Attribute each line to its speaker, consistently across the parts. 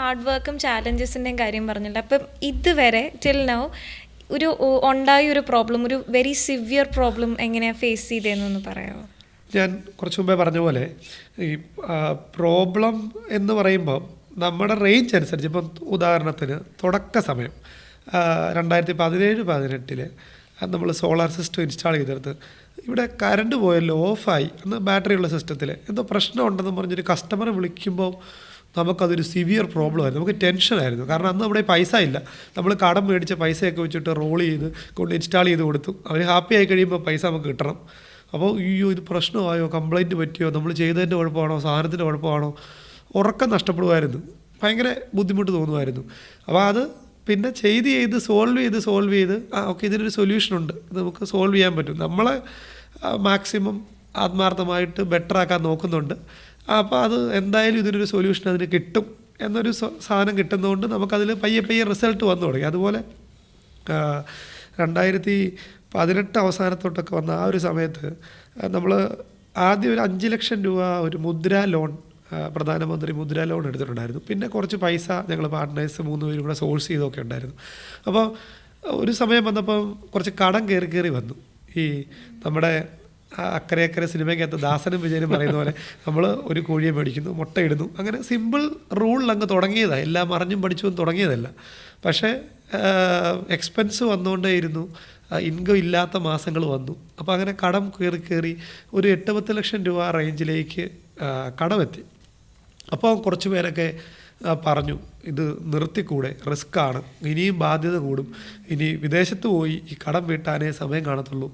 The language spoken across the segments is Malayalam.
Speaker 1: ഹാർഡ് വർക്കും ചാലഞ്ചസിൻ്റെയും കാര്യം പറഞ്ഞില്ല. അപ്പം ഇതുവരെ ടിൽ നൗ ഉണ്ടായ ഒരു പ്രോബ്ലം, ഒരു വെരി സിവിയർ പ്രോബ്ലം എങ്ങനെയാണ് ഫേസ് ചെയ്തതെന്നൊന്ന് പറയാമോ?
Speaker 2: ഞാൻ കുറച്ച് മുമ്പേ പറഞ്ഞ പോലെ ഈ പ്രോബ്ലം എന്ന് പറയുമ്പോൾ നമ്മുടെ റേഞ്ച് അനുസരിച്ച്, ഇപ്പം ഉദാഹരണത്തിന് തുടക്ക സമയം 2017-18 നമ്മൾ സോളാർ സിസ്റ്റം ഇൻസ്റ്റാൾ ചെയ്തെടുത്ത് ഇവിടെ കറണ്ട് പോയല്ലോ, ഓഫായി, അന്ന് ബാറ്ററി ഉള്ള സിസ്റ്റത്തിൽ എന്തോ പ്രശ്നം ഉണ്ടെന്ന് പറഞ്ഞൊരു കസ്റ്റമർ വിളിക്കുമ്പോൾ നമുക്കതൊരു സിവിയർ പ്രോബ്ലം ആയിരുന്നു. നമുക്ക് ടെൻഷനായിരുന്നു. കാരണം അന്ന് നമ്മുടെ പൈസ ഇല്ല. നമ്മൾ കടം മേടിച്ച പൈസയൊക്കെ വെച്ചിട്ട് റോൾ ചെയ്ത് കൊണ്ട് ഇൻസ്റ്റാൾ ചെയ്ത് കൊടുത്തു. അവർ ഹാപ്പി ആയി കഴിയുമ്പോൾ പൈസ നമുക്ക് കിട്ടണം. അപ്പോൾ അയ്യോ ഇത് പ്രശ്നമായോ, കംപ്ലയിൻറ്റ് പറ്റിയോ, നമ്മൾ ചെയ്തതിൻ്റെ കുഴപ്പമാണോ, സാധനത്തിൻ്റെ കുഴപ്പമാണോ, ഉറക്കം നഷ്ടപ്പെടുമായിരുന്നു. ഭയങ്കര ബുദ്ധിമുട്ട് തോന്നുമായിരുന്നു. അപ്പോൾ അത് പിന്നെ ചെയ്ത് സോൾവ് ചെയ്ത് ഓക്കെ ഇതിനൊരു സൊല്യൂഷനുണ്ട്, ഇത് നമുക്ക് സോൾവ് ചെയ്യാൻ പറ്റും, നമ്മളെ മാക്സിമം ആത്മാർത്ഥമായിട്ട് ബെറ്ററാക്കാൻ നോക്കുന്നുണ്ട്. അപ്പോൾ അത് എന്തായാലും ഇതിനൊരു സൊല്യൂഷൻ അതിന് കിട്ടും എന്നൊരു സാധനം കിട്ടുന്നതുകൊണ്ട് നമുക്കതിൽ പയ്യെ റിസൾട്ട് വന്നു തുടങ്ങി. അതുപോലെ 2018 അവസാനത്തോട്ടൊക്കെ വന്ന ആ ഒരു സമയത്ത് നമ്മൾ ആദ്യം ഒരു 5 ലക്ഷം രൂപ ഒരു മുദ്രാ ലോൺ, പ്രധാനമന്ത്രി മുദ്രാ ലോൺ എടുത്തിട്ടുണ്ടായിരുന്നു. പിന്നെ കുറച്ച് പൈസ ഞങ്ങൾ പാർട്ട്നേഴ്സ് 3 പേരും കൂടെ സോഴ്സ് ചെയ്തൊക്കെ ഉണ്ടായിരുന്നു. അപ്പോൾ ഒരു സമയം വന്നപ്പം കുറച്ച് കടം കയറി വന്നു. ഈ നമ്മുടെ അക്കരെ സിനിമയ്ക്കകത്ത് ദാസനും വിജയനും പറയുന്ന പോലെ നമ്മൾ ഒരു കോഴിയെ മേടിക്കുന്നു, മുട്ടയിടുന്നു, അങ്ങനെ സിമ്പിൾ റൂളിൽ അങ്ങ് തുടങ്ങിയതാണ്. എല്ലാം അറിഞ്ഞും പഠിച്ചും തുടങ്ങിയതല്ല. പക്ഷേ എക്സ്പെൻസ് വന്നുകൊണ്ടേയിരുന്നു, ഇൻകം ഇല്ലാത്ത മാസങ്ങൾ വന്നു. അപ്പോൾ അങ്ങനെ കടം കയറി ഒരു 8-10 ലക്ഷം രൂപ റേഞ്ചിലേക്ക് കടമെത്തി. അപ്പോൾ കുറച്ച് പേരൊക്കെ പറഞ്ഞു ഇത് നിർത്തിക്കൂടെ, റിസ്ക്കാണ്, ഇനിയും ബാധ്യത കൂടും, ഇനി വിദേശത്ത് പോയി ഈ കടം വീട്ടാനേ സമയം കാണത്തുള്ളൂ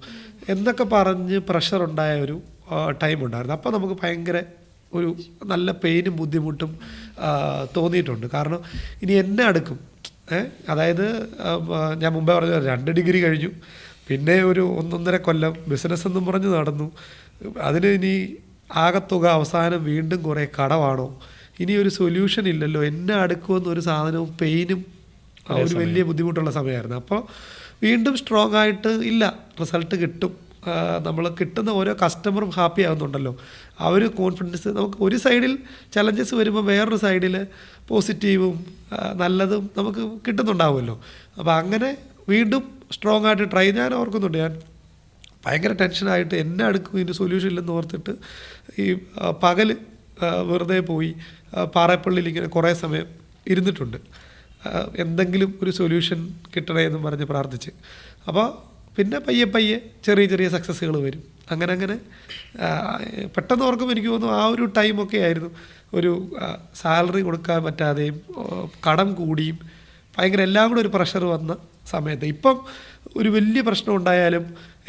Speaker 2: എന്നൊക്കെ പറഞ്ഞ് പ്രഷറുണ്ടായ ഒരു ടൈം ഉണ്ടായിരുന്നു. അപ്പോൾ നമുക്ക് ഭയങ്കര ഒരു നല്ല പെയിനും ബുദ്ധിമുട്ടും തോന്നിയിട്ടുണ്ട്. കാരണം ഇനി എന്നെ അടുക്കും, അതായത് ഞാൻ മുമ്പേ പറഞ്ഞ 2 ഡിഗ്രി കഴിഞ്ഞു, പിന്നെ ഒരു 1.5 കൊല്ലം ബിസിനസ് എന്നും പറഞ്ഞ് നടന്നു, അതിന് ഇനി ആകത്തുക അവസാനം വീണ്ടും കുറേ കടമാണോ, ഇനി ഒരു സൊല്യൂഷൻ ഇല്ലല്ലോ, എന്നെ അടുക്കുമെന്നൊരു സാധനവും പെയിനും ഒരു വലിയ ബുദ്ധിമുട്ടുള്ള സമയമായിരുന്നു. അപ്പോൾ വീണ്ടും സ്ട്രോങ് ആയിട്ട് ഇല്ല, റിസൾട്ട് കിട്ടും, നമ്മൾ കിട്ടുന്ന ഓരോ കസ്റ്റമറും ഹാപ്പി ആകുന്നുണ്ടല്ലോ, ആ ഒരു കോൺഫിഡൻസ് നമുക്ക് ഒരു സൈഡിൽ ചലഞ്ചസ് വരുമ്പോൾ വേറൊരു സൈഡിൽ പോസിറ്റീവും നല്ലതും നമുക്ക് കിട്ടുന്നുണ്ടാവുമല്ലോ. അപ്പോൾ അങ്ങനെ വീണ്ടും സ്ട്രോങ് ആയിട്ട് ട്രൈ. ഞാൻ ഓർക്കുന്നുണ്ട്, ഞാൻ ഭയങ്കര ടെൻഷനായിട്ട് എന്നെ അടുക്കും ഇതിൻ്റെ സൊല്യൂഷൻ ഇല്ലെന്ന് ഓർത്തിട്ട് ഈ പകൽ വെറുതെ പോയി പാറപ്പള്ളിയിൽ ഇങ്ങനെ കുറേ സമയം ഇരുന്നിട്ടുണ്ട്, എന്തെങ്കിലും ഒരു സൊല്യൂഷൻ കിട്ടണേ എന്നും പറഞ്ഞ് പ്രാർത്ഥിച്ച്. അപ്പോൾ പിന്നെ പയ്യെ ചെറിയ സക്സസ്സുകൾ വരും. അങ്ങനെ പെട്ടെന്ന് ഓർക്കുമ്പോൾ എനിക്ക് തോന്നുന്നു ആ ഒരു ടൈമൊക്കെ ആയിരുന്നു ഒരു സാലറി കൊടുക്കാൻ പറ്റാതെയും കടം കൂടിയും ഭയങ്കര എല്ലാം കൂടെ ഒരു പ്രഷർ വന്ന സമയത്ത്. ഇപ്പം ഒരു വലിയ പ്രശ്നം ഉണ്ടായാലും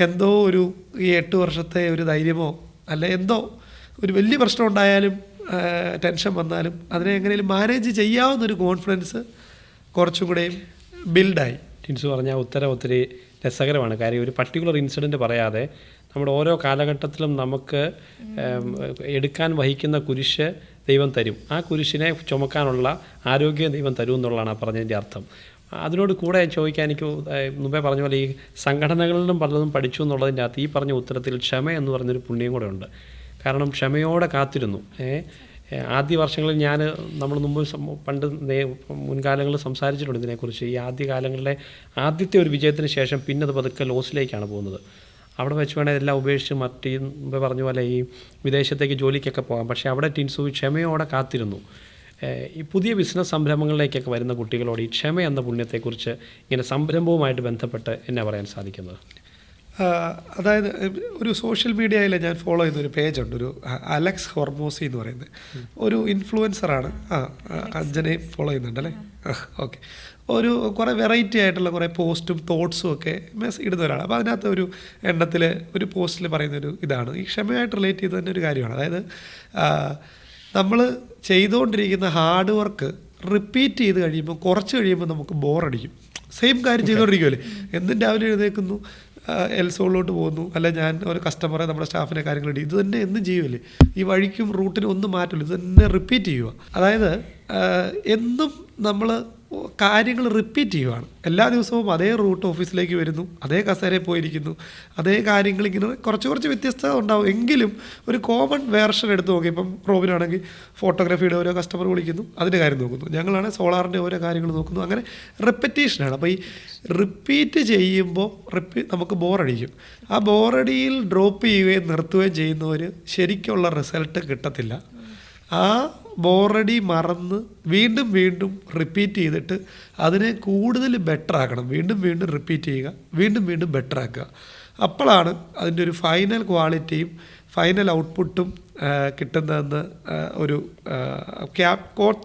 Speaker 2: എന്തോ ഒരു ഈ 8 വർഷത്തെ ഒരു ധൈര്യമോ അല്ലെ എന്തോ ഒരു വലിയ പ്രശ്നം ഉണ്ടായാലും ടെൻഷൻ വന്നാലും അതിനെ എങ്ങനെയും മാനേജ് ചെയ്യാവുന്നൊരു കോൺഫിഡൻസ് കുറച്ചും കൂടെയും ബിൽഡായി.
Speaker 3: ടിൻസു പറഞ്ഞ ഉത്തരം ഒത്തിരി രസകരമാണ്. കാര്യം ഒരു പർട്ടിക്കുലർ ഇൻസിഡൻറ്റ് പറയാതെ നമ്മുടെ ഓരോ കാലഘട്ടത്തിലും നമുക്ക് എടുക്കാൻ വഹിക്കുന്ന കുരിശ് ദൈവം തരും, ആ കുരിശിനെ ചുമക്കാനുള്ള ആരോഗ്യം ദൈവം തരും എന്നുള്ളതാണ് ആ പറഞ്ഞതിൻ്റെ അർത്ഥം. അതിനോട് കൂടെ ചോദിക്കാൻ എനിക്ക് മുമ്പേ പറഞ്ഞ പോലെ ഈ സംഘടനകളിലും പലതും പഠിച്ചു എന്നുള്ളതിൻ്റെ അകത്ത് ഈ പറഞ്ഞ ഉത്തരത്തിൽ ക്ഷമ എന്ന് പറഞ്ഞൊരു പുണ്യം കൂടെ ഉണ്ട്. കാരണം ക്ഷമയോടെ കാത്തിരുന്നു. ആദ്യ വർഷങ്ങളിൽ നമ്മൾ പണ്ട് മുൻകാലങ്ങളിൽ സംസാരിച്ചിട്ടുണ്ട് ഇതിനെക്കുറിച്ച്. ഈ ആദ്യകാലങ്ങളിലെ ആദ്യത്തെ ഒരു വിജയത്തിന് ശേഷം പിന്നെ അത് പതുക്കെ ലോസിലേക്കാണ് പോകുന്നത്. അവിടെ വെച്ച് വേണേൽ എല്ലാം ഉപേക്ഷിച്ച് മുമ്പേ പറഞ്ഞ പോലെ ഈ വിദേശത്തേക്ക് ജോലിക്കൊക്കെ പോകാം. പക്ഷേ അവിടെ ടിൻസു ക്ഷമയോടെ കാത്തിരുന്നു. ഈ പുതിയ ബിസിനസ് സംരംഭങ്ങളിലേക്കൊക്കെ വരുന്ന കുട്ടികളോട് ഈ ക്ഷമ എന്ന പുണ്യത്തെക്കുറിച്ച് ഇങ്ങനെ സംരംഭവുമായിട്ട് ബന്ധപ്പെട്ട് എന്നാ പറയാൻ സാധിക്കുന്നത്?
Speaker 2: അതായത് ഒരു സോഷ്യൽ മീഡിയയിൽ ഞാൻ ഫോളോ ചെയ്യുന്ന ഒരു പേജുണ്ട്, ഒരു അലക്സ് ഹോർമോസി എന്ന് പറയുന്നത് ഒരു ഇൻഫ്ലുവൻസറാണ്. അഞ്ജനയും ഫോളോ ചെയ്യുന്നുണ്ടല്ലേ? ഓക്കെ. ഒരു കുറേ വെറൈറ്റി ആയിട്ടുള്ള കുറേ പോസ്റ്റും തോട്ട്സും ഒക്കെ ഇടുന്ന ഒരാളാണ്. അപ്പോൾ അതിനകത്ത് ഒരു എണ്ണത്തിൽ ഒരു പോസ്റ്റിൽ പറയുന്നൊരു ഇതാണ് ഈ ക്ഷമയായിട്ട് റിലേറ്റ് ചെയ്ത് തന്നെ ഒരു കാര്യമാണ്. അതായത് നമ്മൾ ചെയ്തുകൊണ്ടിരിക്കുന്ന ഹാർഡ് വർക്ക് റിപ്പീറ്റ് ചെയ്ത് കഴിയുമ്പോൾ കുറച്ച് കഴിയുമ്പോൾ നമുക്ക് ബോറടിക്കും. സെയിം കാര്യം ചെയ്തുകൊണ്ടിരിക്കുമല്ലേ, എന്നും രാവിലെ എഴുന്നേൽക്കുന്നു, എൽസോളിലോട്ട് പോകുന്നു, അല്ല ഞാൻ ഒരു കസ്റ്റമറെ നമ്മുടെ സ്റ്റാഫിൻ്റെ കാര്യങ്ങൾ ഇത് തന്നെ എന്നും ചെയ്യുമല്ലേ, ഈ വഴിക്കും റൂട്ടിനും ഒന്നും മാറ്റില്ല, ഇത് തന്നെ റിപ്പീറ്റ് ചെയ്യുക. അതായത് എന്നും നമ്മൾ കാര്യങ്ങൾ റിപ്പീറ്റ് ചെയ്യുവാണ്. എല്ലാ ദിവസവും അതേ റൂട്ട് ഓഫീസിലേക്ക് വരുന്നു, അതേ കസേരയിൽ പോയിരിക്കുന്നു, അതേ കാര്യങ്ങൾ ഇങ്ങനെ കുറച്ച് വ്യത്യസ്തത ഉണ്ടാവും. എങ്കിലും ഒരു കോമൺ വേർഷൻ എടുത്ത് നോക്കി. ഇപ്പം റോബിനാണെങ്കിൽ ഫോട്ടോഗ്രാഫിയുടെ ഓരോ കസ്റ്റമർ വിളിക്കുന്നു, അതിൻ്റെ കാര്യം നോക്കുന്നു, ഞങ്ങളാണെങ്കിൽ സോളാറിൻ്റെ ഓരോ കാര്യങ്ങൾ നോക്കുന്നു. അങ്ങനെ റിപ്പറ്റീഷനാണ്. അപ്പോൾ ഈ റിപ്പീറ്റ് ചെയ്യുമ്പോൾ നമുക്ക് ബോറടിക്കും. ആ ബോറടിയിൽ ഡ്രോപ്പ് ചെയ്യുകയും നിർത്തുകയും ചെയ്യുന്നവർ ശരിക്കുള്ള റിസൾട്ട് കിട്ടത്തില്ല. ആ ബോറടി മറന്ന് വീണ്ടും വീണ്ടും റിപ്പീറ്റ് ചെയ്തിട്ട് അതിനെ കൂടുതൽ ബെറ്റർ ആക്കണം. വീണ്ടും വീണ്ടും റിപ്പീറ്റ് ചെയ്യുക, വീണ്ടും വീണ്ടും ബെറ്റർ ആക്കുക. അപ്പോഴാണ് അതിൻ്റെ ഒരു ഫൈനൽ ക്വാളിറ്റിയും ഫൈനൽ ഔട്ട്പുട്ടും കിട്ടുന്നതെന്ന് ഒരു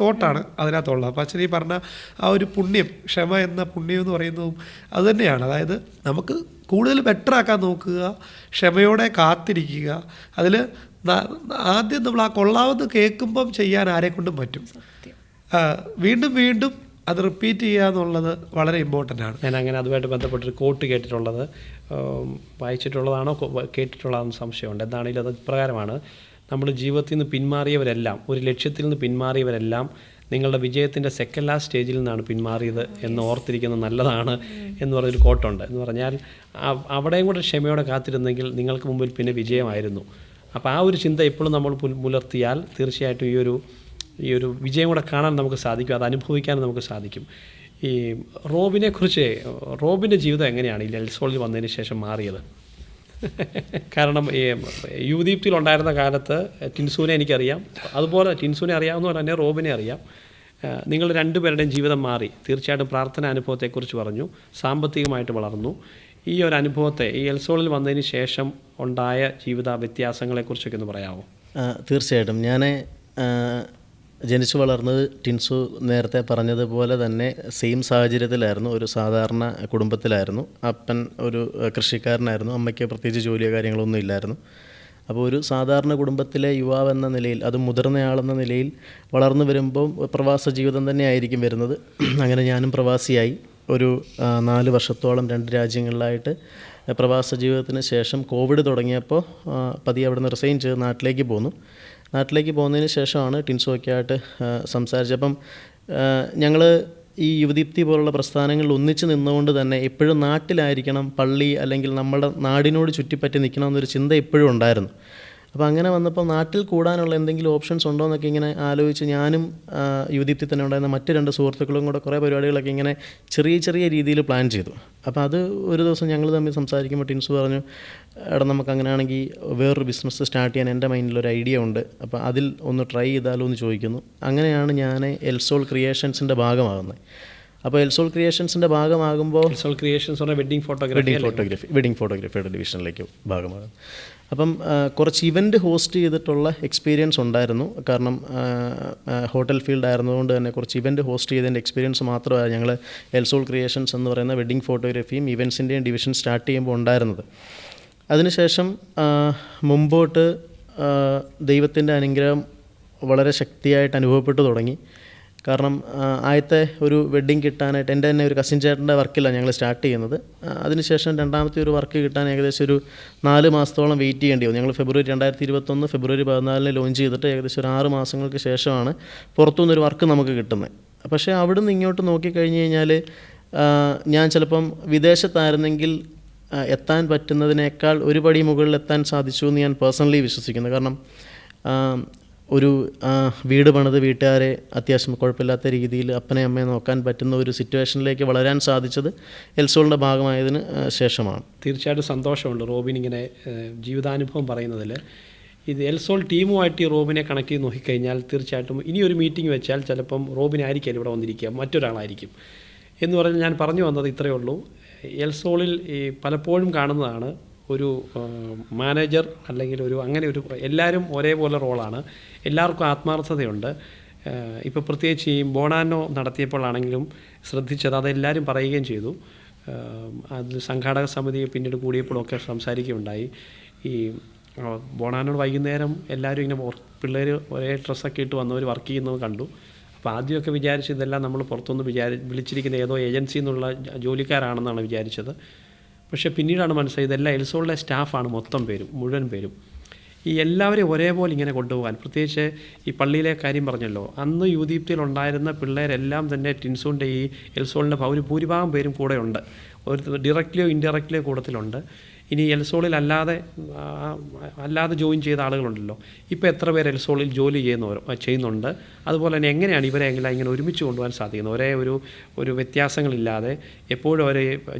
Speaker 2: തോട്ടാണ് അതിനകത്തുള്ളത്. അപ്പോൾ അച്ഛനീ പറഞ്ഞ ആ ഒരു പുണ്യം, ക്ഷമ എന്ന പുണ്യം എന്ന് പറയുന്നതും അതുതന്നെയാണ്. അതായത് നമുക്ക് കൂടുതൽ ബെറ്റർ ആക്കാൻ നോക്കുക, ക്ഷമയോടെ കാത്തിരിക്കുക. അതിൽ ആദ്യം നമ്മൾ ആ കൊള്ളാവുന്ന കേൾക്കുമ്പം ചെയ്യാൻ ആരെക്കൊണ്ടും പറ്റും. വീണ്ടും വീണ്ടും അത് റിപ്പീറ്റ് ചെയ്യുക എന്നുള്ളത് വളരെ ഇമ്പോർട്ടൻ്റ് ആണ്.
Speaker 3: ഞാൻ അങ്ങനെ അതുമായിട്ട് ബന്ധപ്പെട്ടൊരു കോട്ട് കേട്ടിട്ടുള്ളത്, വായിച്ചിട്ടുള്ളതാണോ കേട്ടിട്ടുള്ളതാണെന്ന് സംശയമുണ്ട്. എന്താണെങ്കിലും അത് ഇപ്രകാരമാണ്: നമ്മുടെ ജീവിതത്തിൽ നിന്ന് പിന്മാറിയവരെല്ലാം, ഒരു ലക്ഷ്യത്തിൽ നിന്ന് പിന്മാറിയവരെല്ലാം നിങ്ങളുടെ വിജയത്തിൻ്റെ സെക്കൻഡ് ലാസ്റ്റ് സ്റ്റേജിൽ നിന്നാണ് പിന്മാറിയത് എന്ന് ഓർത്തിരിക്കുന്നത് നല്ലതാണ് എന്ന് പറഞ്ഞൊരു കോട്ടുണ്ട്. എന്ന് പറഞ്ഞാൽ അവിടെയും കൂടെ ക്ഷമയോടെ കാത്തിരുന്നെങ്കിൽ നിങ്ങൾക്ക് മുമ്പിൽ പിന്നെ വിജയമായിരുന്നു. അപ്പോൾ ആ ഒരു ചിന്ത എപ്പോഴും നമ്മൾ പുലർത്തിയാൽ തീർച്ചയായിട്ടും ഈ ഒരു വിജയം കൂടെ കാണാൻ നമുക്ക് സാധിക്കും, അത് അനുഭവിക്കാനും നമുക്ക് സാധിക്കും. ഈ റോബിൻ്റെ ജീവിതം എങ്ങനെയാണ് ഈ എൽസോളിൽ വന്നതിന് ശേഷം മാറിയത്? കാരണം ഈ യുവദീപ്തിയിലുണ്ടായിരുന്ന കാലത്ത് ടിൻസുവിനെ എനിക്കറിയാം, അതുപോലെ ടിൻസുവിനെ അറിയാവുന്നവർ തന്നെ റോബിനെ അറിയാം. നിങ്ങൾ രണ്ടുപേരുടെയും ജീവിതം മാറി. തീർച്ചയായിട്ടും പ്രാർത്ഥന അനുഭവത്തെക്കുറിച്ച് പറഞ്ഞു, സാമ്പത്തികമായിട്ട് വളർന്നു. ഈ ഒരു അനുഭവത്തെ, ഈ എൽസോളിൽ വന്നതിന് ശേഷം ഉണ്ടായ ജീവിത വ്യത്യാസങ്ങളെക്കുറിച്ചൊക്കെ ഒന്ന് പറയാമോ?
Speaker 4: തീർച്ചയായിട്ടും. ഞാൻ ജനിച്ചു വളർന്നത് ടിൻസു നേരത്തെ പറഞ്ഞതുപോലെ തന്നെ സെയിം സാഹചര്യത്തിലായിരുന്നു. ഒരു സാധാരണ കുടുംബത്തിലായിരുന്നു. അപ്പൻ ഒരു കൃഷിക്കാരനായിരുന്നു, അമ്മയ്ക്ക് പ്രത്യേകിച്ച് ജോലിയോ കാര്യങ്ങളൊന്നും ഇല്ലായിരുന്നു. അപ്പോൾ ഒരു സാധാരണ കുടുംബത്തിലെ യുവാവെന്ന നിലയിൽ, അത് മുതിർന്നയാളെന്ന നിലയിൽ വളർന്നു വരുമ്പം പ്രവാസ ജീവിതം തന്നെ ആയിരിക്കും വരുന്നത്. അങ്ങനെ ഞാനും പ്രവാസിയായി. ഒരു 4 വർഷത്തോളം 2 രാജ്യങ്ങളിലായിട്ട് പ്രവാസ ജീവിതത്തിന് ശേഷം കോവിഡ് തുടങ്ങിയപ്പോൾ പതിയെ അവിടെ നിന്ന് റിസൈൻ ചെയ്ത് നാട്ടിലേക്ക് പോന്നു. നാട്ടിലേക്ക് പോകുന്നതിന് ശേഷമാണ് ടിൻസുമൊക്കെ ആയിട്ട് സംസാരിച്ചത്. അപ്പം ഞങ്ങൾ ഈ യുവദീപ്തി പോലുള്ള പ്രസ്ഥാനങ്ങളിൽ ഒന്നിച്ച് നിന്നുകൊണ്ട് തന്നെ എപ്പോഴും നാട്ടിലായിരിക്കണം, പള്ളി അല്ലെങ്കിൽ നമ്മുടെ നാടിനോട് ചുറ്റിപ്പറ്റി നിൽക്കണം എന്നൊരു ചിന്ത എപ്പോഴും ഉണ്ടായിരുന്നു. അപ്പോൾ അങ്ങനെ വന്നപ്പോൾ നാട്ടിൽ കൂടാനുള്ള എന്തെങ്കിലും ഓപ്ഷൻസ് ഉണ്ടോ എന്നൊക്കെ ഇങ്ങനെ ആലോചിച്ച് ഞാനും യുവദീപ്തി തന്നെ ഉണ്ടായിരുന്ന മറ്റ് 2 സുഹൃത്തുക്കളും കൂടെ കുറേ പരിപാടികളൊക്കെ ഇങ്ങനെ ചെറിയ രീതിയിൽ പ്ലാൻ ചെയ്തു. അപ്പോൾ അത് ഒരു ദിവസം ഞങ്ങൾ തമ്മിൽ സംസാരിക്കുമ്പോൾ ടിൻസു പറഞ്ഞു, എടാ നമുക്ക് അങ്ങനെയാണെങ്കിൽ വേറൊരു ബിസിനസ് സ്റ്റാർട്ട് ചെയ്യാൻ എൻ്റെ മൈൻഡിലൊരു ഐഡിയ ഉണ്ട്, അപ്പോൾ അതിൽ ഒന്ന് ട്രൈ ചെയ്താലോ എന്ന് ചോദിക്കുന്നു. അങ്ങനെയാണ് ഞാൻ എൽസോൾ ക്രിയേഷൻസിൻ്റെ ഭാഗമാകുന്നത്. അപ്പോൾ എൽസോൾ ക്രിയേഷൻസിൻ്റെ ഭാഗമാകുമ്പോൾ
Speaker 3: എൽസോൾ ക്രിയേഷൻസ് വെഡ്ഡിംഗ്
Speaker 4: ഫോട്ടോഗ്രാഫിയുടെ ഡിവിഷനിലേക്ക് ഭാഗമാകും. അപ്പം കുറച്ച് ഇവൻറ്റ് ഹോസ്റ്റ് ചെയ്തിട്ടുള്ള എക്സ്പീരിയൻസ് ഉണ്ടായിരുന്നു. കാരണം ഹോട്ടൽ ഫീൽഡ് ആയിരുന്നതുകൊണ്ട് തന്നെ കുറച്ച് ഇവൻറ്റ് ഹോസ്റ്റ് ചെയ്തതിൻ്റെ എക്സ്പീരിയൻസ് മാത്രമാണ് ഞങ്ങൾ എൽസോൾ ക്രിയേഷൻസ് എന്ന് പറയുന്ന വെഡ്ഡിംഗ് ഫോട്ടോഗ്രാഫിയും ഇവൻറ്റ്സിൻ്റെയും ഡിവിഷൻ സ്റ്റാർട്ട് ചെയ്യുമ്പോൾ ഉണ്ടായിരുന്നത്. അതിനുശേഷം മുമ്പോട്ട് ദൈവത്തിൻ്റെ അനുഗ്രഹം വളരെ ശക്തിയായിട്ട് അനുഭവപ്പെട്ടു തുടങ്ങി. കാരണം ആദ്യത്തെ ഒരു വെഡ്ഡിങ് കിട്ടാനായിട്ട് എൻ്റെ തന്നെ ഒരു കസിൻ ചേട്ടൻ്റെ വർക്കിലാണ് ഞങ്ങൾ സ്റ്റാർട്ട് ചെയ്യുന്നത്. അതിനുശേഷം രണ്ടാമത്തെ ഒരു വർക്ക് കിട്ടാൻ ഏകദേശം ഒരു 4 മാസത്തോളം വെയിറ്റ് ചെയ്യേണ്ടി വന്നു. ഞങ്ങൾ 2021 ഫെബ്രുവരി 14 ലോഞ്ച് ചെയ്തിട്ട് ഏകദേശം ഒരു 6 മാസങ്ങൾക്ക് ശേഷമാണ് പുറത്തുനിന്നൊരു വർക്ക് നമുക്ക് കിട്ടുന്നത്. പക്ഷേ അവിടുന്ന് ഇങ്ങോട്ട് നോക്കിക്കഴിഞ്ഞ് കഴിഞ്ഞാൽ ഞാൻ ചിലപ്പം വിദേശത്തായിരുന്നെങ്കിൽ എത്താൻ പറ്റുന്നതിനേക്കാൾ ഒരു പടി മുകളിൽ എത്താൻ സാധിച്ചു എന്ന് ഞാൻ പേഴ്സണലി വിശ്വസിക്കുന്നു. കാരണം ഒരു വീട് പണിത് വീട്ടുകാരെ അത്യാവശ്യം കുഴപ്പമില്ലാത്ത രീതിയിൽ അപ്പനെ അമ്മയെ നോക്കാൻ പറ്റുന്ന ഒരു സിറ്റുവേഷനിലേക്ക് വളരാൻ സാധിച്ചത് എൽസോളിൻ്റെ ഭാഗമായതിന് ശേഷമാണ്.
Speaker 3: തീർച്ചയായിട്ടും സന്തോഷമുണ്ട് റോബിൻ ഇങ്ങനെ ജീവിതാനുഭവം പറയുന്നതിൽ. ഇത് എൽസോൾ ടീമുമായിട്ട് ഈ റോബിനെ കണക്ട് ചെയ്ത് നോക്കിക്കഴിഞ്ഞാൽ തീർച്ചയായിട്ടും ഇനിയൊരു മീറ്റിംഗ് വെച്ചാൽ ചിലപ്പം റോബിനായിരിക്കും ഇവിടെ വന്നിരിക്കുക, മറ്റൊരാളായിരിക്കും എന്ന് പറഞ്ഞ് ഞാൻ പറഞ്ഞു വന്നത് ഇത്രയേ ഉള്ളൂ. എൽസോളിൽ ഈ പലപ്പോഴും കാണുന്നതാണ് ഒരു മാനേജർ അല്ലെങ്കിൽ അങ്ങനെ ഒരു എല്ലാവരും ഒരേപോലെ റോളാണ്, എല്ലാവർക്കും ആത്മാർത്ഥതയുണ്ട്. ഇപ്പോൾ പ്രത്യേകിച്ച് ഈ ബോണാനോ നടത്തിയപ്പോഴാണെങ്കിലും ശ്രദ്ധിച്ചത്, അതെല്ലാവരും പറയുകയും ചെയ്തു. അത് സംഘാടക സമിതി പിന്നീട് കൂടിയപ്പോഴൊക്കെ സംസാരിക്കുകയുണ്ടായി. ഈ ബോണാനോട് വൈകുന്നേരം എല്ലാവരും ഇങ്ങനെ പിള്ളേർ ഒരേ ഡ്രസ്സൊക്കെ ഇട്ട് വന്നവർ വർക്ക് ചെയ്യുന്നത് കണ്ടു. അപ്പോൾ ആദ്യമൊക്കെ വിചാരിച്ചു ഇതെല്ലാം നമ്മൾ പുറത്തുനിന്ന് വിളിച്ചിരിക്കുന്ന ഏതോ ഏജൻസിയിൽ നിന്നുള്ള ജോലിക്കാരാണെന്നാണ് വിചാരിച്ചത്. പക്ഷേ പിന്നീടാണ് മനസ്സിലായത് ഇതെല്ലാം എൽസോളിലെ സ്റ്റാഫാണ്, മുഴുവൻ പേരും. ഈ എല്ലാവരെയും ഒരേപോലെ ഇങ്ങനെ കൊണ്ടുപോകാൻ, പ്രത്യേകിച്ച് ഈ പള്ളിയിലെ കാര്യം പറഞ്ഞല്ലോ, അന്ന് യൂദീപ്തിയിലുണ്ടായിരുന്ന പിള്ളേരെല്ലാം തന്നെ ടിൻസൂൻ്റെ ഈ എൽസോളിൻ്റെ ഭൂരിഭാഗം പേരും കൂടെ ഉണ്ട്. ഒരു ഡയറക്റ്റ്ലിയോ ഇൻഡയറക്റ്റ്ലിയോ കൂട്ടത്തിലുണ്ട്. ഇനി എൽസോളിൽ അല്ലാതെ ജോയിൻ ചെയ്ത ആളുകളുണ്ടല്ലോ, ഇപ്പോൾ എത്ര പേര് എൽസോളിൽ ജോലി ചെയ്യുന്നുണ്ട്. അതുപോലെ തന്നെ എങ്ങനെയാണ് ഇവരെ എല്ലാം ഇങ്ങനെ ഒരുമിച്ച് കൊണ്ടുപോകാൻ സാധിക്കുന്നത്? ഒരേ ഒരു വ്യത്യാസങ്ങളില്ലാതെ എപ്പോഴും അവർ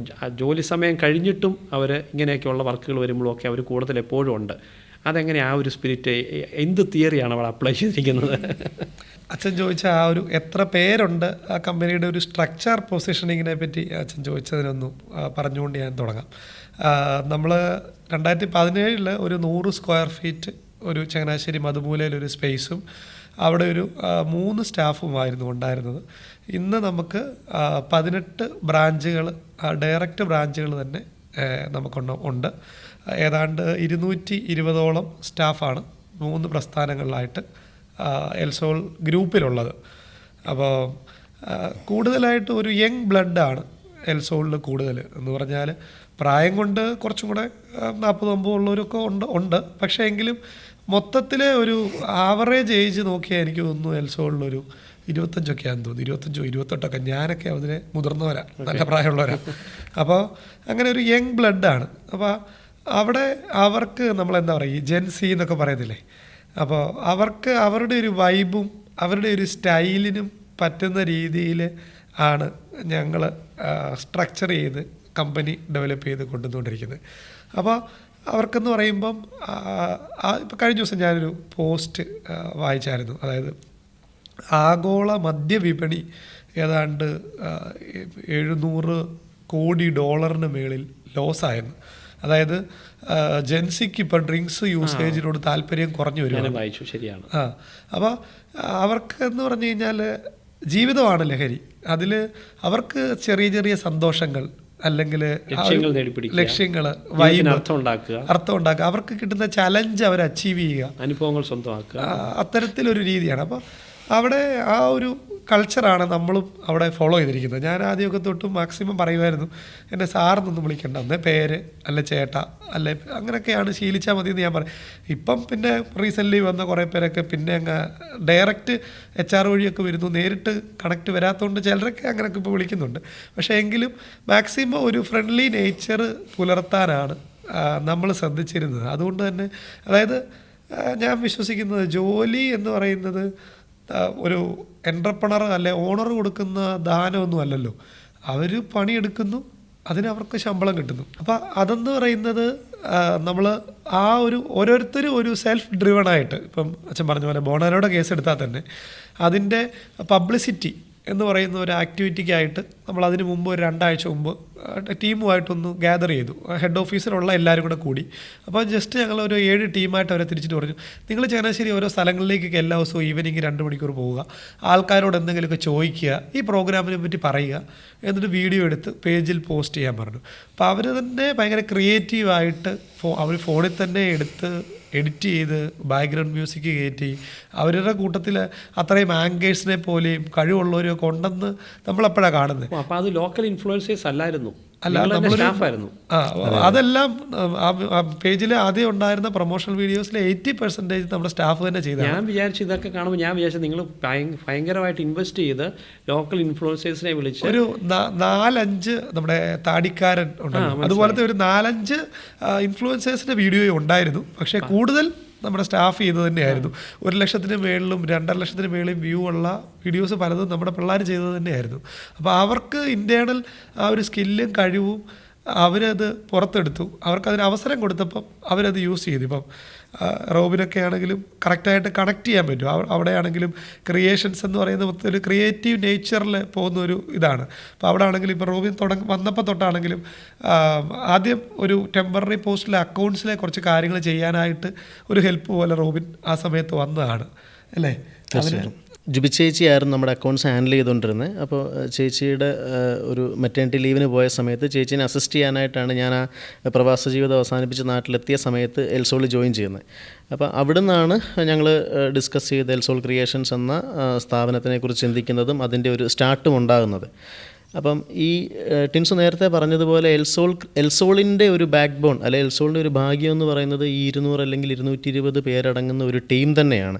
Speaker 3: ജോലി സമയം കഴിഞ്ഞിട്ടും അവർ ഇങ്ങനെയൊക്കെയുള്ള വർക്കുകൾ വരുമ്പോഴൊക്കെ അവർ കൂടുതൽ എപ്പോഴും ഉണ്ട്. അതെങ്ങനെ ആ ഒരു സ്പിരിറ്റ്, എന്ത് തിയറിയാണ് അവിടെ അപ്ലൈ ചെയ്തിരിക്കുന്നത്?
Speaker 2: അച്ഛൻ ചോദിച്ച ആ ഒരു എത്ര പേരുണ്ട് ആ കമ്പനിയുടെ ഒരു സ്ട്രക്ചർ പൊസിഷനിങ്ങിനെ പറ്റി അച്ഛൻ ചോദിച്ചതിനൊന്നും പറഞ്ഞുകൊണ്ട് ഞാൻ തുടങ്ങാം. നമ്മൾ 2017 ഒരു 100 സ്ക്വയർ ഫീറ്റ് ഒരു ചങ്ങനാശ്ശേരി മധുമൂലയിലൊരു സ്പേസും അവിടെ ഒരു 3 സ്റ്റാഫുമായിരുന്നു ഉണ്ടായിരുന്നത്. ഇന്ന് നമുക്ക് 18 ബ്രാഞ്ചുകൾ, ഡയറക്റ്റ് ബ്രാഞ്ചുകൾ തന്നെ നമുക്കുണ്ട്. ഏതാണ്ട് 220ഓളം സ്റ്റാഫാണ് 3 പ്രസ്ഥാനങ്ങളിലായിട്ട് എൽസോൾ ഗ്രൂപ്പിലുള്ളത്. അപ്പോൾ കൂടുതലായിട്ട് ഒരു യങ് ബ്ലഡാണ് എൽസോളിൽ കൂടുതൽ എന്ന് പറഞ്ഞാൽ. പ്രായം കൊണ്ട് കുറച്ചും കൂടെ 40-50 ഉള്ളവരൊക്കെ ഉണ്ട്. പക്ഷേ എങ്കിലും മൊത്തത്തിലെ ഒരു ആവറേജ് ഏജ് നോക്കിയാൽ എനിക്ക് തോന്നുന്നു എൽസോളിലൊരു 25ഒക്കെയാണെന്ന് തോന്നുന്നു, 25-28. ഞാനൊക്കെ അതിന് മുതിർന്നവരാണ്, നല്ല പ്രായമുള്ളവരാണ്. അപ്പോൾ അങ്ങനെ ഒരു യങ് ബ്ലഡാണ്. അപ്പോൾ അവിടെ അവർക്ക് നമ്മളെന്താ പറയുക, ഈ ജെൻസി എന്നൊക്കെ പറയത്തില്ലേ, അപ്പോൾ അവർക്ക് അവരുടെ ഒരു വൈബും അവരുടെ ഒരു സ്റ്റൈലിനും പറ്റുന്ന രീതിയിൽ ആണ് ഞങ്ങൾ സ്ട്രക്ചർ ചെയ്ത് കമ്പനി ഡെവലപ്പ് ചെയ്ത് കൊണ്ടുവന്നുകൊണ്ടിരിക്കുന്നത്. അപ്പോൾ അവർക്കെന്ന് പറയുമ്പം ഇപ്പോൾ കഴിഞ്ഞ ദിവസം ഞാനൊരു പോസ്റ്റ് വായിച്ചായിരുന്നു. അതായത് ആഗോള മദ്യവിപണി ഏതാണ്ട് $700 കോടി മേളിൽ ലോസായിരുന്നു. അതായത് ജെൻസിക്ക് ഇപ്പോൾ ഡ്രിങ്ക്സ് യൂസേജിനോട് താല്പര്യം കുറഞ്ഞു വരുവാണ്.
Speaker 3: ശരിയാണ്.
Speaker 2: അപ്പോൾ അവർക്ക് എന്ന് പറഞ്ഞു കഴിഞ്ഞാൽ ജീവിതമാണ് ലഹരി. അതിൽ അവർക്ക് ചെറിയ ചെറിയ സന്തോഷങ്ങൾ അല്ലെങ്കിൽ ലക്ഷ്യങ്ങൾ,
Speaker 3: അർത്ഥം
Speaker 2: ഉണ്ടാക്കുക, അവർക്ക് കിട്ടുന്ന ചലഞ്ച് അവർ അച്ചീവ് ചെയ്യുക,
Speaker 3: അനുഭവങ്ങൾ സ്വന്തമാക്കുക,
Speaker 2: അത്തരത്തിലൊരു രീതിയാണ്. അപ്പോൾ അവിടെ ആ ഒരു കൾച്ചറാണ് നമ്മളും അവിടെ ഫോളോ ചെയ്തിരിക്കുന്നത്. ഞാൻ ആദ്യമൊക്കെ തൊട്ടും മാക്സിമം പറയുമായിരുന്നു, എന്നെ സാറെന്നൊന്നും വിളിക്കണ്ട, ഒന്നേ പേര് അല്ലെ ചേട്ട അല്ലെ അങ്ങനെയൊക്കെയാണ് ശീലിച്ചാൽ മതി എന്ന് ഞാൻ പറയും. ഇപ്പം പിന്നെ റീസെൻ്റ്ലി വന്ന കുറേ പേരൊക്കെ പിന്നെ അങ്ങ് ഡയറക്റ്റ് HR വഴിയൊക്കെ വരുന്നു, നേരിട്ട് കണക്റ്റ് വരാത്തതുകൊണ്ട് ചിലരൊക്കെ അങ്ങനെയൊക്കെ ഇപ്പോൾ വിളിക്കുന്നുണ്ട്. പക്ഷേ എങ്കിലും മാക്സിമം ഒരു ഫ്രണ്ട്ലി നേച്ചർ പുലർത്താനാണ് നമ്മൾ ശ്രദ്ധിച്ചിരുന്നത്. അതുകൊണ്ട് തന്നെ അതായത് ഞാൻ വിശ്വസിക്കുന്നത് ജോലി എന്ന് പറയുന്നത് ഒരു എൻ്റർപ്രണർ അല്ലെ ഓണർ കൊടുക്കുന്ന ദാനമൊന്നും അല്ലല്ലോ. അവർ പണിയെടുക്കുന്നു, അതിന് അവർക്ക് ശമ്പളം കിട്ടുന്നു. അപ്പോൾ അതെന്ന് പറയുന്നത് നമ്മൾ ആ ഒരു ഓരോരുത്തരും ഒരു സെൽഫ് ഡ്രിവൺ ആയിട്ട്, ഇപ്പം അച്ഛൻ പറഞ്ഞ പോലെ ബോണാനോടെ കേസ് എടുത്താൽ തന്നെ അതിൻ്റെ പബ്ലിസിറ്റി എന്ന് പറയുന്ന ഒരു ആക്ടിവിറ്റിക്കായിട്ട് നമ്മൾ അതിന് മുമ്പ് ഒരു 2 ആഴ്ച മുമ്പ് ടീമുമായിട്ടൊന്ന് ഗ്യാദർ ചെയ്തു. ഹെഡ് ഓഫീസിലുള്ള എല്ലാവരും കൂടെ കൂടി. അപ്പോൾ ജസ്റ്റ് ഞങ്ങൾ ഒരു 7 ടീമായിട്ട് അവരെ തിരിച്ചിട്ട് പറഞ്ഞു, നിങ്ങൾ ചങ്ങനാശ്ശേരി ഓരോ സ്ഥലങ്ങളിലേക്കൊക്കെ എല്ലാ ദിവസവും ഈവനിങ് 2 മണിക്കൂർ പോവുക, ആൾക്കാരോട് എന്തെങ്കിലുമൊക്കെ ചോദിക്കുക, ഈ പ്രോഗ്രാമിനെ പറ്റി പറയുക, എന്നിട്ട് വീഡിയോ എടുത്ത് പേജിൽ പോസ്റ്റ് ചെയ്യാൻ പറഞ്ഞു. അപ്പോൾ അവർ തന്നെ ഭയങ്കര ക്രിയേറ്റീവായിട്ട് അവർ ഫോണിൽ തന്നെ എടുത്ത് എഡിറ്റ് ചെയ്ത് ബാക്ക്ഗ്രൗണ്ട് മ്യൂസിക് കയറ്റി അവരുടെ കൂട്ടത്തിൽ അത്രയും ആങ്കേഴ്സിനെ പോലെയും കഴിവുള്ളവരെയൊക്കെ ഉണ്ടെന്ന് നമ്മളെപ്പോഴാണ് കാണുന്നത്.
Speaker 3: അപ്പോൾ അത് ലോക്കൽ ഇൻഫ്ലുവൻസേഴ്സ് അല്ലായിരുന്നു,
Speaker 2: അല്ല
Speaker 3: സ്റ്റാഫായിരുന്നു.
Speaker 2: അതെല്ലാം പേജിൽ ആദ്യം ഉണ്ടായിരുന്ന പ്രൊമോഷണൽ വീഡിയോസിലെ 80% നമ്മുടെ സ്റ്റാഫ് തന്നെ ചെയ്തത്.
Speaker 3: ഞാൻ വിചാരിച്ചു ഇതൊക്കെ കാണുമ്പോൾ ഞാൻ വിചാരിച്ചു നിങ്ങൾ ഭയങ്കരമായിട്ട് ഇൻവെസ്റ്റ് ചെയ്ത് ലോക്കൽ ഇൻഫ്ലുവൻസേഴ്സിനെ വിളിച്ച്
Speaker 2: ഒരു 4-5 നമ്മുടെ താടിക്കാരൻ ഉണ്ടല്ലോ, അതുപോലത്തെ ഒരു 4-5 ഇൻഫ്ലുവൻസേഴ്സിൻ്റെ വീഡിയോ ഉണ്ടായിരുന്നു. പക്ഷേ കൂടുതൽ നമ്മുടെ സ്റ്റാഫ് ചെയ്തത് തന്നെയായിരുന്നു. 1 ലക്ഷത്തിന് മേളിലും 2.5 ലക്ഷത്തിന് മേളിലും വ്യൂ ഉള്ള വീഡിയോസ് പലതും നമ്മുടെ പിള്ളേർ ചെയ്തത് തന്നെയായിരുന്നു. അപ്പോൾ അവർക്ക് ഇൻറ്റേർണൽ ആ ഒരു സ്കില്ലും കഴിവും അവരത് പുറത്തെടുത്തു. അവർക്കതിന് അവസരം കൊടുത്തപ്പം അവരത് യൂസ് ചെയ്തു. ഇപ്പം റോബിനൊക്കെ ആണെങ്കിലും കറക്റ്റായിട്ട് കണക്ട് ചെയ്യാൻ പറ്റും. അവിടെ ആണെങ്കിലും ക്രിയേഷൻസ് എന്ന് പറയുന്ന മൊത്തം ഒരു ക്രിയേറ്റീവ് നേച്ചറിൽ പോകുന്നൊരു ഇതാണ്. അപ്പോൾ അവിടെ ആണെങ്കിലും ഇപ്പോൾ റോബിൻ വന്നപ്പോൾ തൊട്ടാണെങ്കിലും ആദ്യം ഒരു ടെമ്പററി പോസ്റ്റിലെ അക്കൗണ്ട്സിലെ കുറച്ച് കാര്യങ്ങൾ ചെയ്യാനായിട്ട് ഒരു ഹെൽപ്പ് പോലെ റോബിൻ ആ സമയത്ത് വന്നതാണ് അല്ലേ?
Speaker 4: ജുബി ചേച്ചിയായിരുന്നു നമ്മുടെ അക്കൗണ്ട്സ് ഹാൻഡിൽ ചെയ്തുകൊണ്ടിരുന്നത്. അപ്പോൾ ചേച്ചിയുടെ ഒരു മെറ്റേണിറ്റി ലീവിന് പോയ സമയത്ത് ചേച്ചീനെ അസിസ്റ്റ് ചെയ്യാനായിട്ടാണ് ഞാൻ ആ പ്രവാസ ജീവിതം അവസാനിപ്പിച്ച് നാട്ടിലെത്തിയ സമയത്ത് എൽസോളിൽ ജോയിൻ ചെയ്യുന്നത്. അപ്പോൾ അവിടെ നിന്നാണ് ഞങ്ങൾ ഡിസ്കസ് ചെയ്ത് എൽസോൾ ക്രിയേഷൻസ് എന്ന സ്ഥാപനത്തിനെക്കുറിച്ച് ചിന്തിക്കുന്നതും അതിൻ്റെ ഒരു സ്റ്റാർട്ടും ഉണ്ടാകുന്നത്. അപ്പം ഈ ടിൻസു നേരത്തെ പറഞ്ഞതുപോലെ എൽസോളിൻ്റെ ഒരു ബാക്ക് ബോൺ അല്ലെ എൽസോളിൻ്റെ ഒരു ഭാഗ്യം എന്ന് പറയുന്നത് ഈ 200 അല്ലെങ്കിൽ 220 പേരടങ്ങുന്ന ഒരു ടീം തന്നെയാണ്.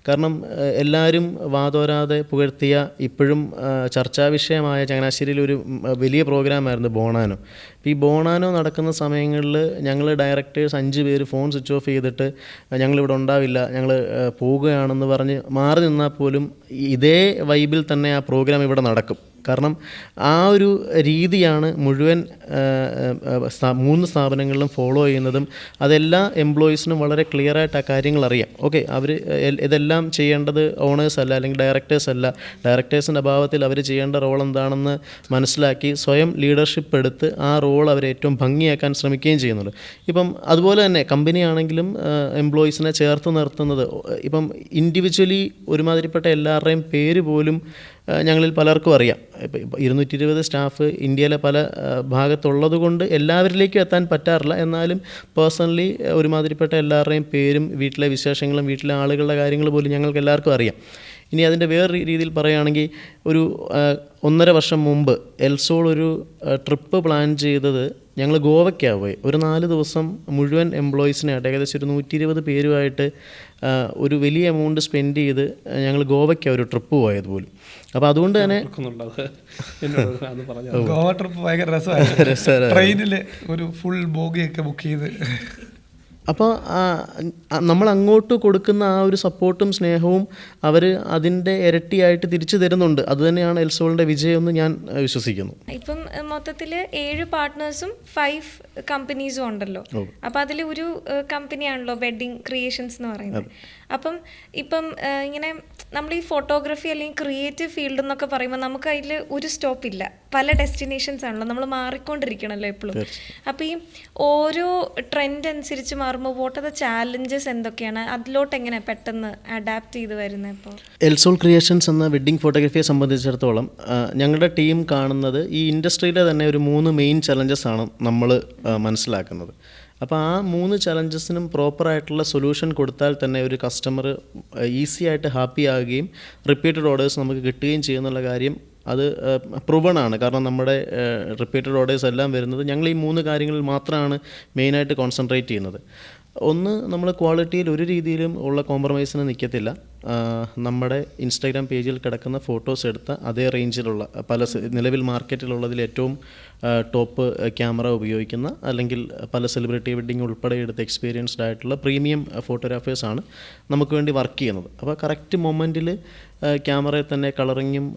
Speaker 4: കാരണം എല്ലാവരും വാതോരാതെ പുകഴ്ത്തിയ ഇപ്പോഴും ചർച്ചാ വിഷയമായ ചങ്ങനാശ്ശേരിയിൽ ഒരു വലിയ പ്രോഗ്രാമായിരുന്നു ബോണാനോ. അപ്പോൾ ഈ ബോണാനോ നടക്കുന്ന സമയങ്ങളിൽ ഞങ്ങൾ ഡയറക്ടേഴ്സ് 5 പേര് ഫോൺ സ്വിച്ച് ഓഫ് ചെയ്തിട്ട് ഞങ്ങളിവിടെ ഉണ്ടാവില്ല, ഞങ്ങൾ പോവുകയാണെന്ന് പറഞ്ഞ് മാറി നിന്നാൽ പോലും ഇതേ വൈബിൽ തന്നെ ആ പ്രോഗ്രാം ഇവിടെ നടക്കും. കാരണം ആ ഒരു രീതിയാണ് മുഴുവൻ 3 സ്ഥാപനങ്ങളിലും ഫോളോ ചെയ്യുന്നതും. അതെല്ലാ എംപ്ലോയീസിനും വളരെ ക്ലിയറായിട്ട് ആ കാര്യങ്ങൾ അറിയാം. ഓക്കെ, അവർ ഇതെല്ലാം ചെയ്യേണ്ടത് ഓണേഴ്സ് അല്ല, അല്ലെങ്കിൽ ഡയറക്ടേഴ്സ് അല്ല, ഡയറക്ടേഴ്സിൻ്റെ അഭാവത്തിൽ അവർ ചെയ്യേണ്ട റോൾ എന്താണെന്ന് മനസ്സിലാക്കി സ്വയം ലീഡർഷിപ്പ് എടുത്ത് ആ റോൾ അവർ ഏറ്റവും ഭംഗിയാക്കാൻ ശ്രമിക്കുകയും ചെയ്യുന്നുണ്ട്. ഇപ്പം അതുപോലെ തന്നെ കമ്പനി ആണെങ്കിലും എംപ്ലോയീസിനെ ചേർത്ത് നിർത്തുന്നത്, ഇപ്പം ഇൻഡിവിജ്വലി ഒരുമാതിരിപ്പെട്ട എല്ലാവരുടെയും പേര് പോലും ഞങ്ങളിൽ പലർക്കും അറിയാം. ഇപ്പം 220 സ്റ്റാഫ് ഇന്ത്യയിലെ പല ഭാഗത്തുള്ളത് കൊണ്ട് എല്ലാവരിലേക്കും എത്താൻ പറ്റാറില്ല. എന്നാലും പേഴ്സണലി ഒരുമാതിരിപ്പെട്ട എല്ലാവരുടെയും പേരും വീട്ടിലെ വിശേഷങ്ങളും വീട്ടിലെ ആളുകളുടെ കാര്യങ്ങൾ പോലും ഞങ്ങൾക്ക് എല്ലാവർക്കും അറിയാം. ഇനി അതിൻ്റെ വേറെ രീതിയിൽ പറയുകയാണെങ്കിൽ ഒരു 1.5 വർഷം മുമ്പ് എൽസോൾ ഒരു ട്രിപ്പ് പ്ലാൻ ചെയ്തത് ഞങ്ങൾ ഗോവയ്ക്കാണ് പോയി. ഒരു 4 ദിവസം മുഴുവൻ എംപ്ലോയീസിനായിട്ട് ഏകദേശം ഒരു 120 പേരുമായിട്ട് ഒരു വലിയ എമൗണ്ട് സ്പെൻഡ് ചെയ്ത് ഞങ്ങൾ ഗോവയ്ക്കാണ് ഒരു ട്രിപ്പ് പോയത് പോലും. അപ്പോൾ അതുകൊണ്ട് തന്നെ
Speaker 2: ഗോവ ട്രിപ്പ് ഭയങ്കര രസമായിരുന്നു. ട്രെയിനിൽ ഒരു ഫുൾ ബോഗിയൊക്കെ ബുക്ക് ചെയ്ത്.
Speaker 4: അപ്പോൾ നമ്മൾ അങ്ങോട്ട് കൊടുക്കുന്ന ആ ഒരു സപ്പോർട്ടും സ്നേഹവും അവർ അതിൻ്റെ ഇരട്ടിയായിട്ട് തിരിച്ചു തരുന്നുണ്ട്. അതുതന്നെയാണ് എൽസോളിൻ്റെ വിജയമെന്ന് ഞാൻ വിശ്വസിക്കുന്നു.
Speaker 1: ഇപ്പം മൊത്തത്തിൽ 7 പാർട്ട്നേഴ്സും 5 കമ്പനീസും ഉണ്ടല്ലോ. അപ്പം അതിൽ ഒരു കമ്പനിയാണല്ലോ വെഡ്ഡിങ് ക്രിയേഷൻസ് എന്ന് പറയുന്നത്. അപ്പം ഇപ്പം ഇങ്ങനെ നമ്മൾ ഈ ഫോട്ടോഗ്രാഫി അല്ലെങ്കിൽ ക്രിയേറ്റീവ് ഫീൽഡ് എന്നൊക്കെ പറയുമ്പോൾ നമുക്ക് അതിൽ ഒരു സ്റ്റോപ്പില്ല, പല ഡെസ്റ്റിനേഷൻസ് ആണല്ലോ, നമ്മൾ മാറിക്കൊണ്ടിരിക്കണമല്ലോ എപ്പോഴും. അപ്പോൾ ഈ ഓരോ ട്രെൻഡ് അനുസരിച്ച് മാറുമ്പോൾ വാട്ട് ആർ ദ ചാലഞ്ചസ് എന്തൊക്കെയാണ്, അതിലോട്ട് എങ്ങനെ പെട്ടെന്ന് അഡാപ്റ്റ് ചെയ്ത് വരുന്നത്? ഇപ്പോൾ
Speaker 4: എൽസോൾ ക്രിയേഷൻസ് എന്ന വെഡ്ഡിംഗ് ഫോട്ടോഗ്രാഫിയെ സംബന്ധിച്ചിടത്തോളം ഞങ്ങളുടെ ടീം കാണുന്നത് ഈ ഇൻഡസ്ട്രിയിലെ തന്നെ ഒരു 3 മെയിൻ ചലഞ്ചസ് ആണ് നമ്മൾ മനസ്സിലാക്കുന്നത്. അപ്പോൾ ആ 3 ചലഞ്ചസിനും പ്രോപ്പറായിട്ടുള്ള സൊല്യൂഷൻ കൊടുത്താൽ തന്നെ ഒരു കസ്റ്റമർ ഈസി ആയിട്ട് ഹാപ്പി ആകുകയും റിപ്പീറ്റഡ് ഓർഡേഴ്സ് നമുക്ക് കിട്ടുകയും ചെയ്യുന്നുള്ള കാര്യം അത് പ്രൂവണാണ്. കാരണം നമ്മുടെ റിപ്പീറ്റഡ് ഓർഡേഴ്സ് എല്ലാം വരുന്നത് ഞങ്ങൾ ഈ 3 കാര്യങ്ങളിൽ മാത്രമാണ് മെയിനായിട്ട് കോൺസെൻട്രേറ്റ് ചെയ്യുന്നത്. ഒന്ന്, നമ്മൾ ക്വാളിറ്റിയിൽ ഒരു രീതിയിലും ഉള്ള കോംപ്രമൈസിന് നിൽക്കത്തില്ല. നമ്മുടെ ഇൻസ്റ്റാഗ്രാം പേജിൽ കിടക്കുന്ന ഫോട്ടോസ് എടുത്ത അതേ റേഞ്ചിലുള്ള പല നിലവിൽ മാർക്കറ്റിലുള്ളതിൽ ഏറ്റവും ടോപ്പ് ക്യാമറ ഉപയോഗിക്കുന്ന അല്ലെങ്കിൽ പല സെലിബ്രിറ്റി വെഡ്ഡിങ് ഉൾപ്പെടെ എടുത്ത് എക്സ്പീരിയൻസ്ഡ് ആയിട്ടുള്ള പ്രീമിയം ഫോട്ടോഗ്രാഫേഴ്സാണ് നമുക്ക് വേണ്ടി വർക്ക് ചെയ്യുന്നത്. അപ്പോൾ കറക്റ്റ് മൊമെൻറ്റിൽ ക്യാമറയിൽ തന്നെ കളറിങ്ങും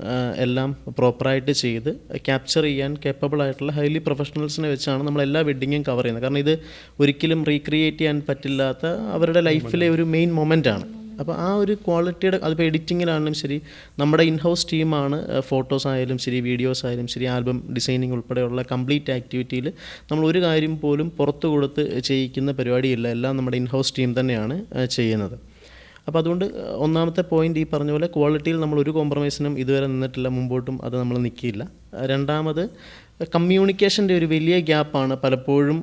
Speaker 4: എല്ലാം പ്രോപ്പറായിട്ട് ചെയ്ത് ക്യാപ്ചർ ചെയ്യാൻ കേപ്പബിൾ ആയിട്ടുള്ള ഹൈലി പ്രൊഫഷണൽസിനെ വെച്ചാണ് നമ്മൾ എല്ലാ വെഡ്ഡിങ്ങും കവർ ചെയ്യുന്നത്. കാരണം ഇത് ഒരിക്കലും റീക്രിയേറ്റ് ചെയ്യാൻ പറ്റില്ലാത്ത അവരുടെ ലൈഫിലെ ഒരു മെയിൻ മൊമെൻ്റാണ്. അപ്പോൾ ആ ഒരു ക്വാളിറ്റിയുടെ, അതിപ്പോൾ എഡിറ്റിങ്ങിലാണെങ്കിലും ശരി, നമ്മുടെ ഇൻഹൗസ് ടീമാണ് ഫോട്ടോസ് ആയാലും ശരി, വീഡിയോസ് ആയാലും ശരി, ആൽബം ഡിസൈനിങ് ഉൾപ്പെടെയുള്ള കംപ്ലീറ്റ് ആക്ടിവിറ്റിയിൽ നമ്മൾ ഒരു കാര്യം പോലും പുറത്ത് കൊടുത്ത് ചെയ്യിക്കുന്ന പരിപാടിയില്ല. എല്ലാം നമ്മുടെ ഇൻഹൗസ് ടീം തന്നെയാണ് ചെയ്യുന്നത്. അപ്പോൾ അതുകൊണ്ട് ഒന്നാമത്തെ പോയിൻ്റ് ഈ പറഞ്ഞ പോലെ ക്വാളിറ്റിയിൽ നമ്മൾ ഒരു കോംപ്രമൈസിനും ഇതുവരെ നിന്നിട്ടില്ല, മുമ്പോട്ടും അത് നമ്മൾ നിൽക്കില്ല. രണ്ടാമത് കമ്മ്യൂണിക്കേഷൻ്റെ ഒരു വലിയ ഗ്യാപ്പാണ് പലപ്പോഴും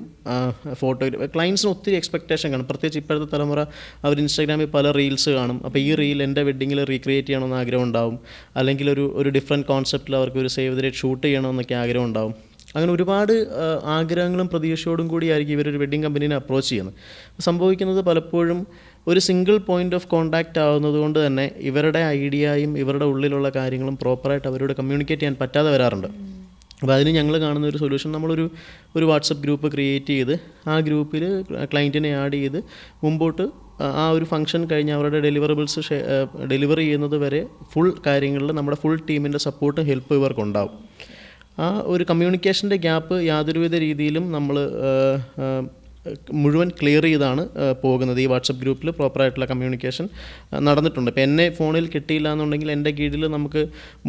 Speaker 4: ക്ലയൻസിന് ഒത്തിരി എക്സ്പെക്റ്റേഷൻ കാണും. പ്രത്യേകിച്ച് ഇപ്പോഴത്തെ തലമുറ അവർ ഇൻസ്റ്റാഗ്രാമിൽ പല റീൽസ് കാണും. അപ്പോൾ ഈ റീൽ എൻ്റെ വെഡ്ഡിങ്ങിൽ റീക്രിയേറ്റ് ചെയ്യണമെന്ന് ആഗ്രഹം ഉണ്ടാവും, അല്ലെങ്കിൽ ഒരു ഡിഫറെൻറ്റ് കോൺസെപ്റ്റിൽ അവർക്ക് ഒരു സേവ് ദ ഡേറ്റ് ഷൂട്ട് ചെയ്യണമെന്നൊക്കെ ആഗ്രഹം ഉണ്ടാവും. അങ്ങനെ ഒരുപാട് ആഗ്രഹങ്ങളും പ്രതീക്ഷയോടും കൂടിയായിരിക്കും ഇവരൊരു വെഡ്ഡിങ് കമ്പനീനെ അപ്രോച്ച് ചെയ്യുന്നത്. സംഭവിക്കുന്നത് പലപ്പോഴും ഒരു സിംഗിൾ പോയിൻ്റ് ഓഫ് കോൺടാക്റ്റ് ആവുന്നത് കൊണ്ട് തന്നെ ഇവരുടെ ഐഡിയയും ഇവരുടെ ഉള്ളിലുള്ള കാര്യങ്ങളും പ്രോപ്പറായിട്ട് അവരോട് കമ്മ്യൂണിക്കേറ്റ് ചെയ്യാൻ പറ്റാതെ വരാറുണ്ട്. അപ്പോൾ അതിന് ഞങ്ങൾ കാണുന്ന ഒരു സൊല്യൂഷൻ, നമ്മളൊരു വാട്സപ്പ് ഗ്രൂപ്പ് ക്രിയേറ്റ് ചെയ്ത് ആ ഗ്രൂപ്പിൽ ക്ലയൻറ്റിനെ ആഡ് ചെയ്ത് മുമ്പോട്ട് ആ ഒരു ഫംഗ്ഷൻ കഴിഞ്ഞ് അവരുടെ ഡെലിവറബിൾസ് ഡെലിവറി ചെയ്യുന്നത് വരെ ഫുൾ കാര്യങ്ങളിൽ നമ്മുടെ ഫുൾ ടീമിൻ്റെ സപ്പോർട്ടും ഹെൽപ്പും ഇവർക്കുണ്ടാവും. ആ ഒരു കമ്മ്യൂണിക്കേഷൻ്റെ ഗ്യാപ്പ് യാതൊരുവിധ രീതിയിലും നമ്മൾ മുഴുവൻ ക്ലിയർ ചെയ്താണ് പോകുന്നത്. ഈ വാട്സപ്പ് ഗ്രൂപ്പിൽ പ്രോപ്പറായിട്ടുള്ള കമ്മ്യൂണിക്കേഷൻ നടന്നിട്ടുണ്ട്. ഇപ്പോൾ എന്നെ ഫോണിൽ കിട്ടിയില്ല എന്നുണ്ടെങ്കിൽ എൻ്റെ കീഴിൽ നമുക്ക്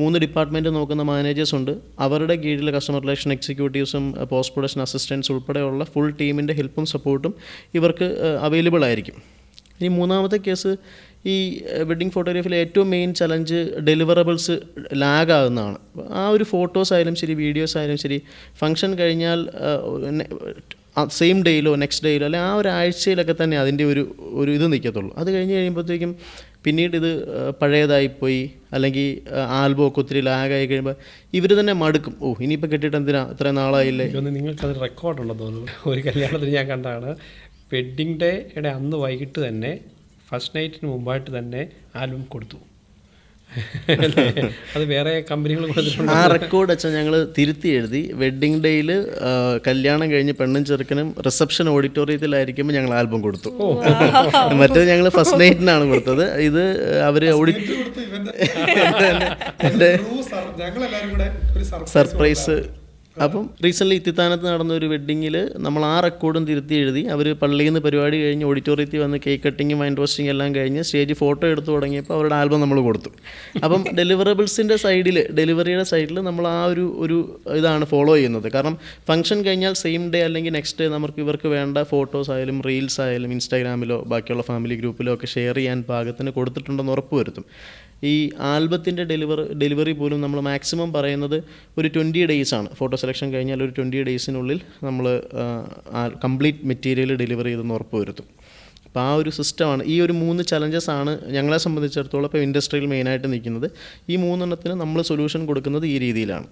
Speaker 4: 3 ഡിപ്പാർട്ട്മെൻറ്റ് നോക്കുന്ന മാനേജേഴ്സ് ഉണ്ട്. അവരുടെ കീഴിൽ കസ്റ്റമർ റിലേഷൻ എക്സിക്യൂട്ടീവ്സും പോസ്റ്റ് പ്രൊഡക്ഷൻ അസിസ്റ്റൻസ് ഉൾപ്പെടെയുള്ള ഫുൾ ടീമിൻ്റെ ഹെൽപ്പും സപ്പോർട്ടും ഇവർക്ക് അവൈലബിൾ ആയിരിക്കും. ഇനി മൂന്നാമത്തെ കേസ്, ഈ വെഡ്ഡിങ് ഫോട്ടോഗ്രാഫിയിലെ ഏറ്റവും മെയിൻ ചലഞ്ച് ഡെലിവറബിൾസ് ലാഗ് ആകുന്നതാണ്. ആ ഒരു ഫോട്ടോസ് ആയാലും ശരി, വീഡിയോസ് ആയാലും ശരി, ഫംഗ്ഷൻ കഴിഞ്ഞാൽ സെയിം ഡേയിലോ നെക്സ്റ്റ് ഡേയിലോ അല്ലെങ്കിൽ ആ ഒരാഴ്ചയിലൊക്കെ തന്നെ അതിൻ്റെ ഒരു ഇത് നിൽക്കത്തുള്ളൂ. അത് കഴിഞ്ഞ് കഴിയുമ്പോഴത്തേക്കും പിന്നീട് ഇത് പഴയതായിപ്പോയി അല്ലെങ്കിൽ ആൽബമൊക്കെ ഒത്തിരി ലാഗായി കഴിയുമ്പോൾ ഇവർ തന്നെ മടുക്കും. ഇനിയിപ്പോൾ കെട്ടിയിട്ട് എന്തിനാ ഇത്രയും നാളായില്ലേ.
Speaker 3: നിങ്ങൾക്കത് റെക്കോർഡുണ്ടെന്ന് തോന്നുന്നു. ഒരു കല്യാണത്തിന് ഞാൻ കണ്ടാണ്, വെഡ്ഡിങ് ഡേയുടെ അന്ന് വൈകിട്ട് തന്നെ ഫസ്റ്റ് നൈറ്റിന് മുമ്പായിട്ട് തന്നെ ആൽബം കൊടുത്തു. അത് വേറെ കമ്പനികൾ കൊടുത്തിട്ടുണ്ട്.
Speaker 4: ആ റെക്കോർഡ് വെച്ചാൽ ഞങ്ങൾ തിരുത്തി എഴുതി. വെഡ്ഡിങ് ഡേയിൽ കല്യാണം കഴിഞ്ഞ് പെണ്ണും ചെറുക്കനും റിസപ്ഷൻ ഓഡിറ്റോറിയത്തിലായിരിക്കുമ്പോൾ ഞങ്ങൾ ആൽബം കൊടുത്തു. മറ്റേത് ഞങ്ങൾ ഫസ്റ്റ് നൈറ്റിനാണ് കൊടുത്തത്. ഇത് അവർ സർപ്രൈസ്. അപ്പം റീസെൻ്റ്ലി ഇത്തിത്താനത്ത് നടന്ന ഒരു വെഡ്ഡിങ്ങിൽ നമ്മൾ ആ റെക്കോർഡും തിരുത്തി എഴുതി. അവർ പള്ളിയിൽ നിന്ന് പരിപാടി കഴിഞ്ഞ് ഓഡിറ്റോറിയത്തിൽ വന്ന് കേക്ക് കട്ടിങ്ങും വൈൻ റോസ്റ്റിംഗ് എല്ലാം കഴിഞ്ഞ് സ്റ്റേജ് ഫോട്ടോ എടുത്തു തുടങ്ങിയപ്പോൾ അവരുടെ ആൽബം നമ്മൾ കൊടുത്തു. അപ്പം ഡെലിവറബിൾസിൻ്റെ സൈഡിൽ, ഡെലിവറിയുടെ സൈഡിൽ നമ്മൾ ആ ഒരു ഇതാണ് ഫോളോ ചെയ്യുന്നത്. കാരണം ഫംഗ്ഷൻ കഴിഞ്ഞാൽ സെയിം ഡേ അല്ലെങ്കിൽ നെക്സ്റ്റ് ഡേ നമുക്ക് ഇവർക്ക് വേണ്ട ഫോട്ടോസ് ആയാലും റീൽസ് ആയാലും ഇൻസ്റ്റാഗ്രാമിലോ ബാക്കിയുള്ള ഫാമിലി ഗ്രൂപ്പിലോ ഒക്കെ ഷെയർ ചെയ്യാൻ പാകത്തിന് കൊടുത്തിട്ടുണ്ടെന്ന് ഉറപ്പ് വരുത്തും. ഈ ആൽബത്തിൻ്റെ ഡെലിവറി പോലും നമ്മൾ മാക്സിമം പറയുന്നത് ഒരു 20 days ആണ്. ഫോട്ടോ സെലക്ഷൻ കഴിഞ്ഞാൽ ഒരു 20 daysനുള്ളിൽ നമ്മൾ കംപ്ലീറ്റ് മെറ്റീരിയൽ ഡെലിവറി ചെയ്തെന്ന് ഉറപ്പ് വരുത്തും. അപ്പോൾ ആ ഒരു സിസ്റ്റമാണ്. ഈ ഒരു 3 ചലഞ്ചസ് ആണ് ഞങ്ങളെ സംബന്ധിച്ചിടത്തോളം ഇപ്പോൾ ഇൻഡസ്ട്രിയിൽ മെയിനായിട്ട് നിൽക്കുന്നത്. ഈ 3 എണ്ണത്തിന് നമ്മൾ സൊല്യൂഷൻ കൊടുക്കുന്നത് ഈ രീതിയിലാണ്.